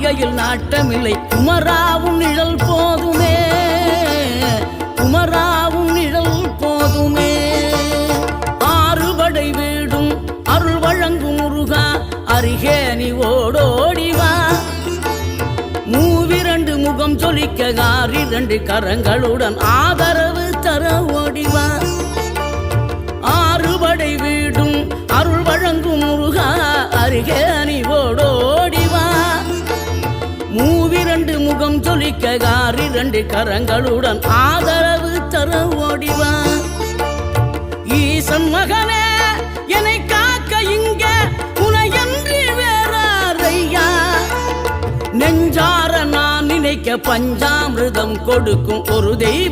வாழ்க்கையில் நாட்டமில்லை குமராவும் நிழல் போதுமே, குமராவும் நிழல் போதுமே. ஆறுபடை வீடும் அருள் வழங்கும் முருகா அருகே நீ ஓடோடிவா. மூவிரண்டு முகம் சொலிக்க ஆறிரண்டு கரங்களுடன் ஆதரவு தர ஓடிவா. ஆறுபடை வீடும் அருள் வழங்கும் முருகா அருகே நீ ஓடோடிவா. மூவிரண்டு முகம் சொலிக்க ஆறிரண்டு கரங்களுடன் ஆதரவு தர ஓடிவா. ஈசன் மகனே என்னை காக்க இங்க உனையன்றி வேறாரையா. நெஞ்சார நான் நினைக்க பஞ்சாமிர்தம் கொடுக்கும் ஒரு தெய்வம்